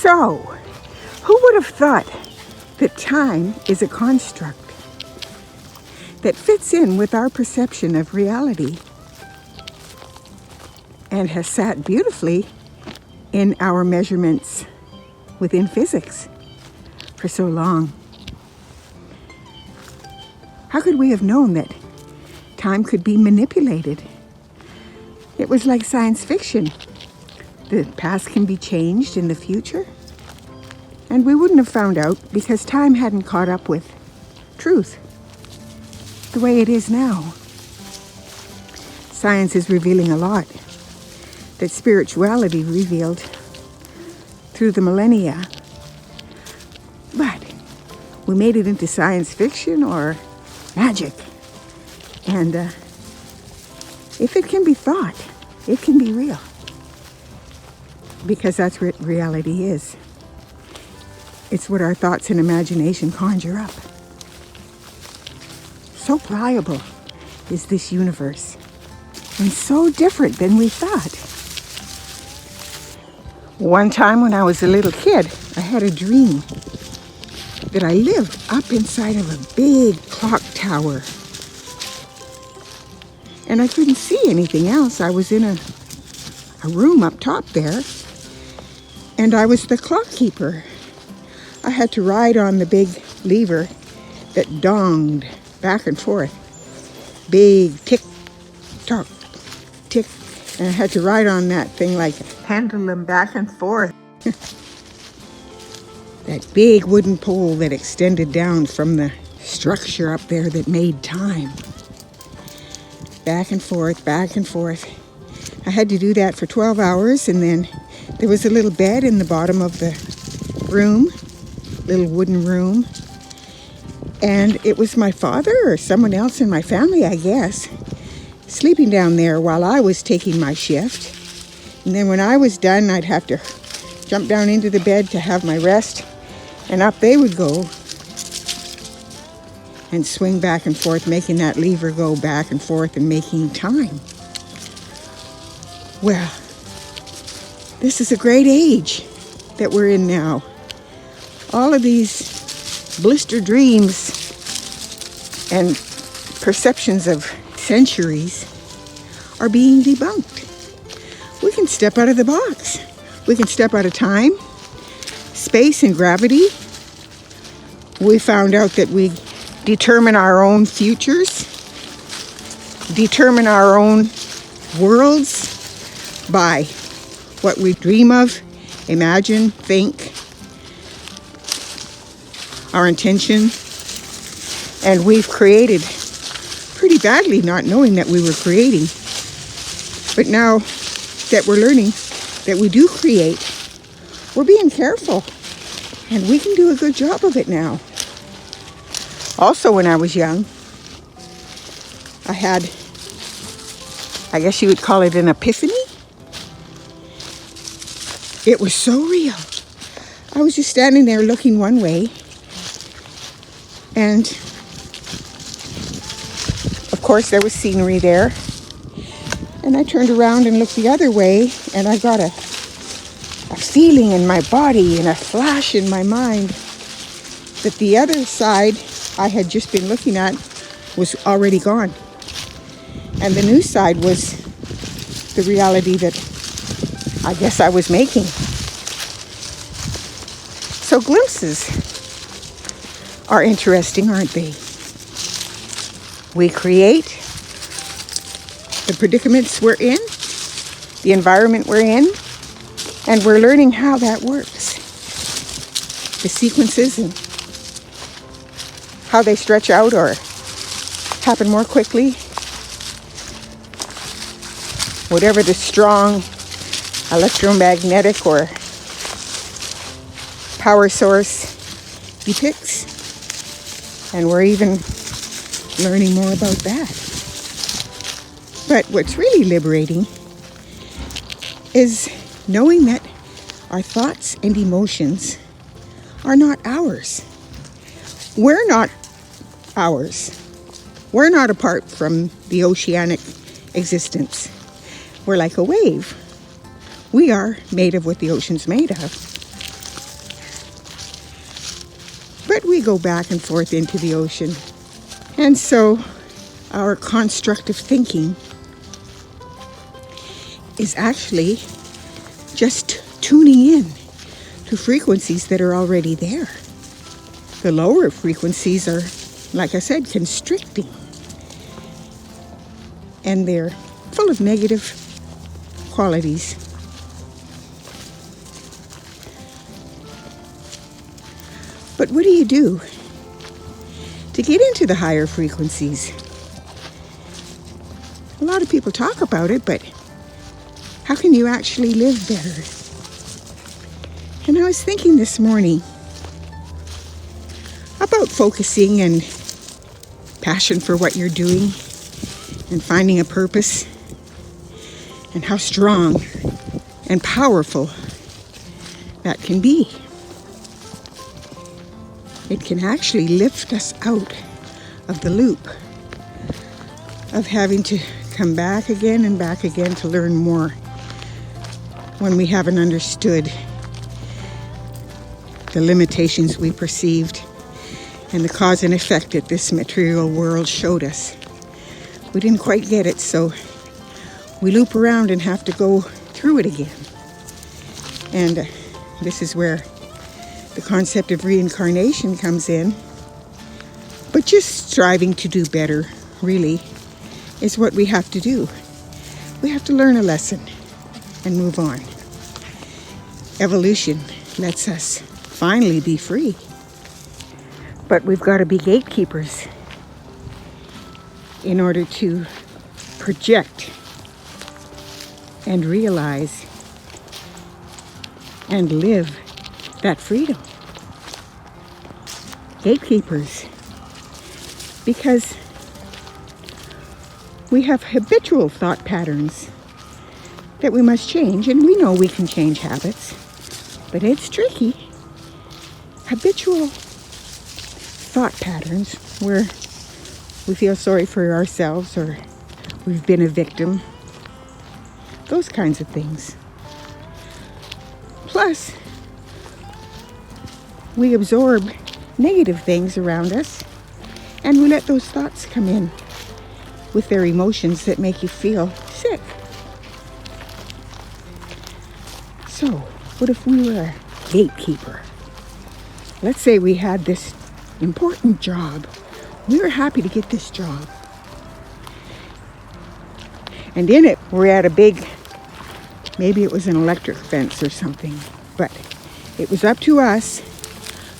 So, who would have thought that time is a construct that fits in with our perception of reality and has sat beautifully in our measurements within physics for so long? How could we have known that time could be manipulated? It was like science fiction. The past can be changed in the future. And we wouldn't have found out because time hadn't caught up with truth the way it is now. Science is revealing a lot that spirituality revealed through the millennia. But we made it into science fiction or magic. And if it can be thought, it can be real. Because that's what reality is. It's what our thoughts and imagination conjure up. So pliable is this universe, and so different than we thought. One time when I was a little kid, I had a dream that I lived up inside of a big clock tower. And I couldn't see anything else. I was in a room up top there, and I was the clock keeper. I had to ride on the big lever that donged back and forth. Big tick, tock, tick. And I had to ride on that thing like a pendulum back and forth. That big wooden pole that extended down from the structure up there that made time. Back and forth, back and forth. I had to do that for 12 hours, and then there was a little bed in the bottom of the room, little wooden room. And it was my father or someone else in my family, I guess, sleeping down there while I was taking my shift. And then when I was done, I'd have to jump down into the bed to have my rest, and up they would go and swing back and forth, making that lever go back and forth and making time. Well, this is a great age that we're in now. All of these blister dreams and perceptions of centuries are being debunked. We can step out of the box. We can step out of time, space, and gravity. We found out that we determine our own futures, determine our own worlds by what we dream of, imagine, think, our intention. And we've created pretty badly, not knowing that we were creating. But now that we're learning that we do create, we're being careful, and we can do a good job of it now. Also, when I was young, I had, I guess you would call it an epiphany. It was so real. I was just standing there looking one way, and of course there was scenery there. And I turned around and looked the other way, and I got a feeling in my body and a flash in my mind that the other side I had just been looking at was already gone. And the new side was the reality that I guess I was making. So glimpses are interesting, aren't they? We create the predicaments we're in, the environment we're in, and we're learning how that works. The sequences and how they stretch out or happen more quickly. Whatever the strong electromagnetic or power source depicts. And we're even learning more about that. But what's really liberating is knowing that our thoughts and emotions are not ours. We're not ours. We're not apart from the oceanic existence. We're like a wave. We are made of what the ocean's made of. but we go back and forth into the ocean. And so our constructive thinking is actually just tuning in to frequencies that are already there. The lower frequencies are, like I said, constricting. And they're full of negative qualities. But what do you do to get into the higher frequencies? A lot of people talk about it, but how can you actually live better? And I was thinking this morning about focusing and passion for what you're doing and finding a purpose, and how strong and powerful that can be. It can actually lift us out of the loop of having to come back again and back again to learn more when we haven't understood the limitations we perceived and the cause and effect that this material world showed us. We didn't quite get it, so we loop around and have to go through it again. And this is where the concept of reincarnation comes in. But just striving to do better, really, is what we have to do. We have to learn a lesson and move on. Evolution lets us finally be free. But we've got to be gatekeepers in order to project and realize and live that freedom. Gatekeepers. Because we have habitual thought patterns that we must change, and we know we can change habits, but it's tricky. Habitual thought patterns where we feel sorry for ourselves or we've been a victim. Those kinds of things. Plus, we absorb negative things around us and we let those thoughts come in with their emotions that make you feel sick. So, what if we were a gatekeeper? Let's say we had this important job. We were happy to get this job. And in it, we're at a big, maybe it was an electric fence or something, but it was up to us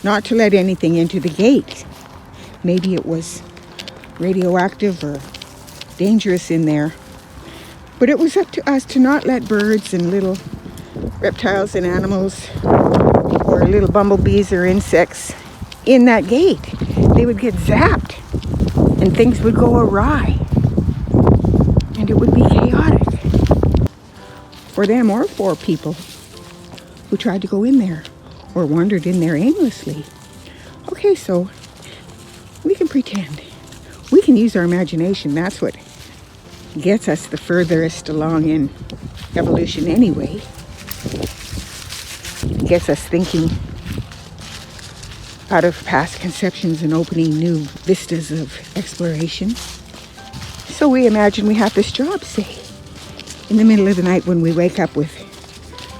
not to let anything into the gate. Maybe it was radioactive or dangerous in there. But it was up to us to not let birds and little reptiles and animals or little bumblebees or insects in that gate. They would get zapped and things would go awry and it would be chaotic for them or for people who tried to go in there or wandered in there aimlessly. Okay, so we can pretend. We can use our imagination. That's what gets us the furthest along in evolution anyway. It gets us thinking out of past conceptions and opening new vistas of exploration. So we imagine we have this job, say, in the middle of the night when we wake up with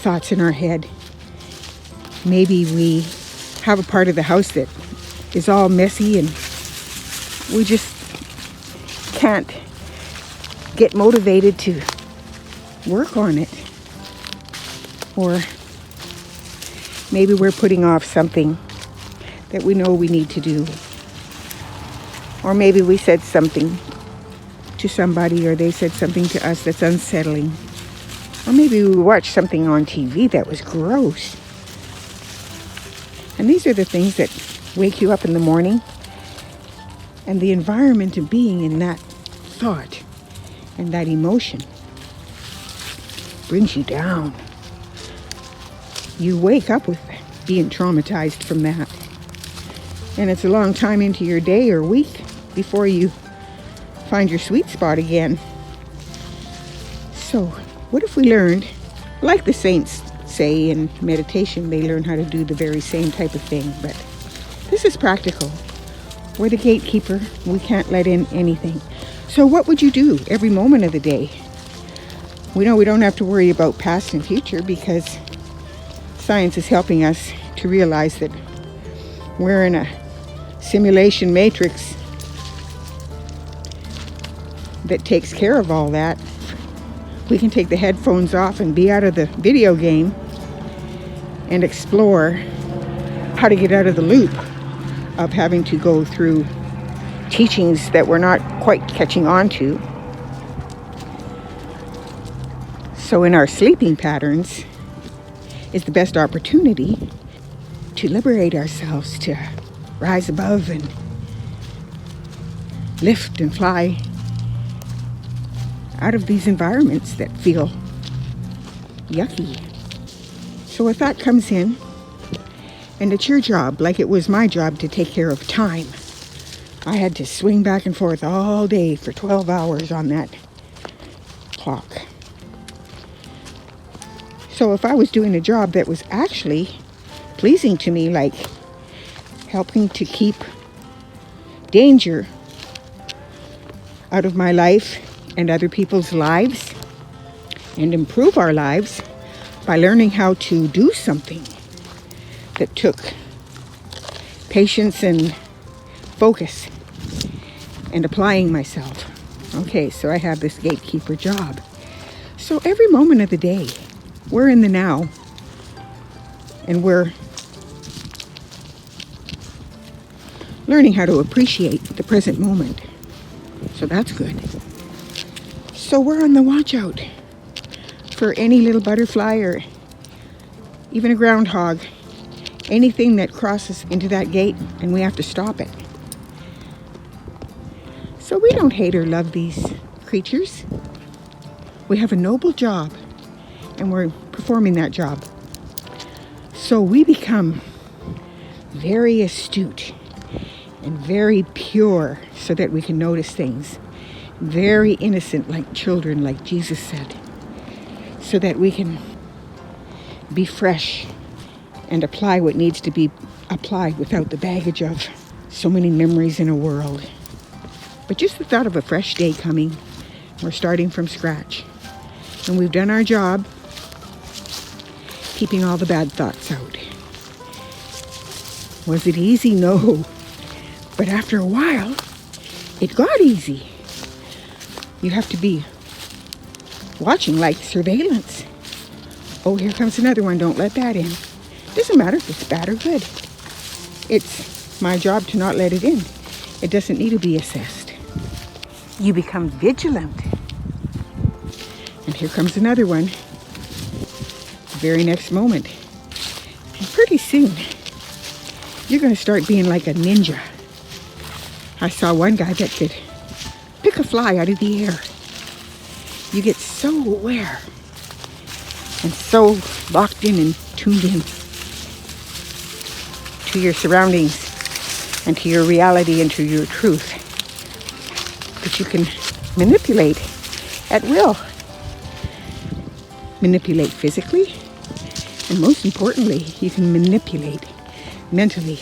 thoughts in our head. Maybe we have a part of the house that is all messy and we just can't get motivated to work on it. Or maybe we're putting off something that we know we need to do. Or maybe we said something to somebody or they said something to us that's unsettling. Or maybe we watched something on TV that was gross. And these are the things that wake you up in the morning. And the environment of being in that thought and that emotion brings you down. You wake up with being traumatized from that. And it's a long time into your day or week before you find your sweet spot again. So, what if we learned, like the saints say in meditation, they learn how to do the very same type of thing, but This is practical. We're the gatekeeper. We can't let in anything. So what would you do every moment of the day? We know we don't have to worry about past and future because science is helping us to realize that we're in a simulation matrix that takes care of all that. We can take the headphones off and be out of the video game and explore how to get out of the loop of having to go through teachings that we're not quite catching on to. So in our sleeping patterns is the best opportunity to liberate ourselves, to rise above and lift and fly out of these environments that feel yucky. So a thought comes in, and it's your job, like it was my job, to take care of time. I had to swing back and forth all day for 12 hours on that clock. So if I was doing a job that was actually pleasing to me, like helping to keep danger out of my life and other people's lives and improve our lives by learning how to do something that took patience and focus and applying myself. Okay, so I have this gatekeeper job. So every moment of the day, we're in the now, and we're learning how to appreciate the present moment. So that's good. So we're on the watch out for any little butterfly or even a groundhog, anything that crosses into that gate, and we have to stop it. So we don't hate or love these creatures. We have a noble job, and we're performing that job. So we become very astute and very pure so that we can notice things. Very innocent, like children, like Jesus said, so that we can be fresh and apply what needs to be applied without the baggage of so many memories in a world. But just the thought of a fresh day coming, we're starting from scratch. And we've done our job keeping all the bad thoughts out. Was it easy? No. But after a while, it got easy. You have to be watching, like surveillance. Oh, here comes another one. Don't let that in. Doesn't matter if it's bad or good. It's my job to not let it in. It doesn't need to be assessed. You become vigilant. And here comes another one. The very next moment. And pretty soon, you're going to start being like a ninja. I saw one guy that could pick a fly out of the air. You get so aware and so locked in and tuned in to your surroundings and to your reality and to your truth that you can manipulate at will. Manipulate physically, and most importantly, you can manipulate mentally.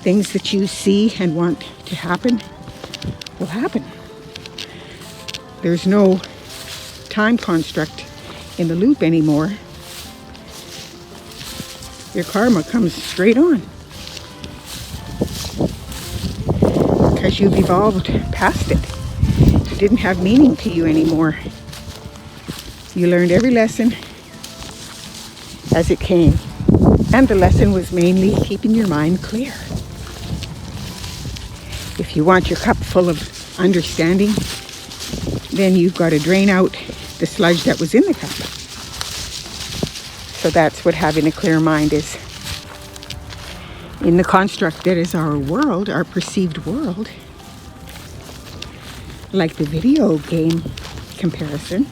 Things that you see and want to happen will happen. There's no time construct in the loop anymore. Your karma comes straight on because you've evolved past it. It didn't have meaning to you anymore. You learned every lesson as it came, and the lesson was mainly keeping your mind clear. If you want your cup full of understanding, then you've got to drain out the sludge that was in the cup. So that's what having a clear mind is. In the construct that is our world, our perceived world, like the video game comparison,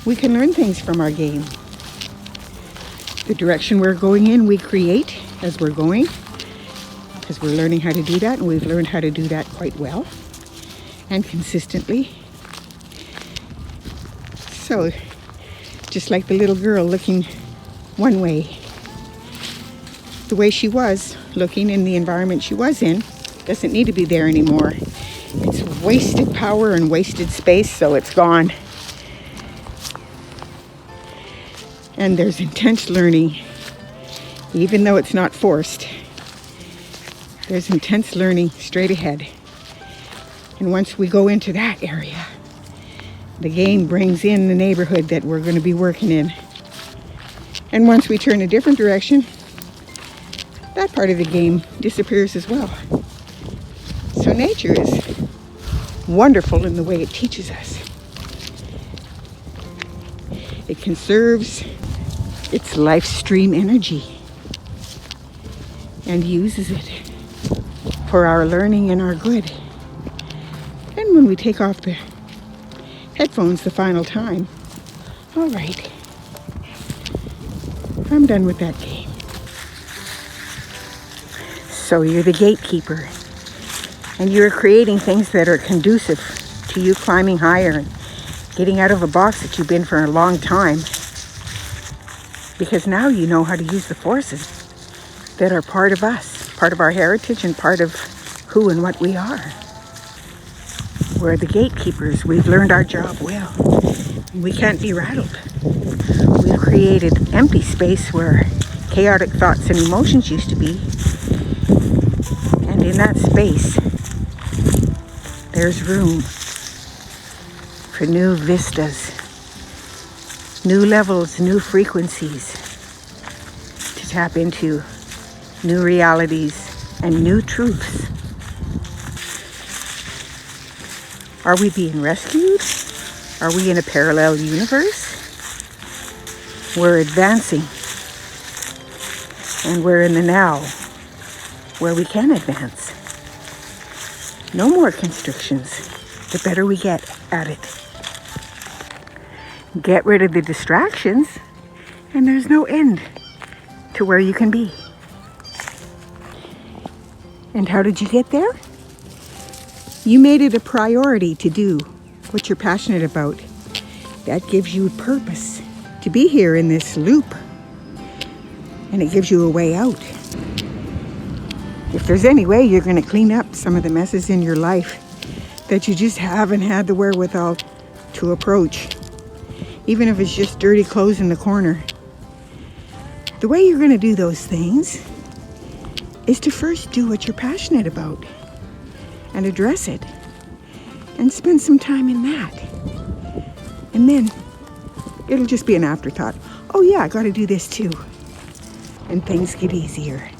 we can learn things from our game. The direction we're going in, we create as we're going, because we're learning how to do that, and we've learned how to do that quite well and consistently. So, just like the little girl looking one way, the way she was looking in the environment she was in. Doesn't need to be there anymore. It's wasted power and wasted space, so it's gone. And there's intense learning, even though it's not forced. There's intense learning straight ahead. And once we go into that area, the game brings in the neighborhood that we're going to be working in. And once we turn a different direction, that part of the game disappears as well. So nature is wonderful in the way it teaches us. It conserves its life stream energy and uses it for our learning and our good. And when we take off the headphones the final time, all right, I'm done with that game. So you're the gatekeeper, and you're creating things that are conducive to you climbing higher and getting out of a box that you've been for a long time. Because now you know how to use the forces that are part of us, part of our heritage and part of who and what we are. We're the gatekeepers. We've learned our job well. We can't be rattled. We've created empty space where chaotic thoughts and emotions used to be. And in that space, there's room for new vistas, new levels, new frequencies to tap into new realities and new truths. Are we being rescued? Are we in a parallel universe? We're advancing, and we're in the now where we can advance. No more constrictions. The better we get at it. Get rid of the distractions, and there's no end to where you can be. And how did you get there? You made it a priority to do what you're passionate about. That gives you purpose to be here in this loop, and it gives you a way out. If there's any way you're going to clean up some of the messes in your life that you just haven't had the wherewithal to approach, even if it's just dirty clothes in the corner, the way you're going to do those things is to first do what you're passionate about and address it and spend some time in that. And then it'll just be an afterthought. Oh yeah, I got to do this too. And things get easier.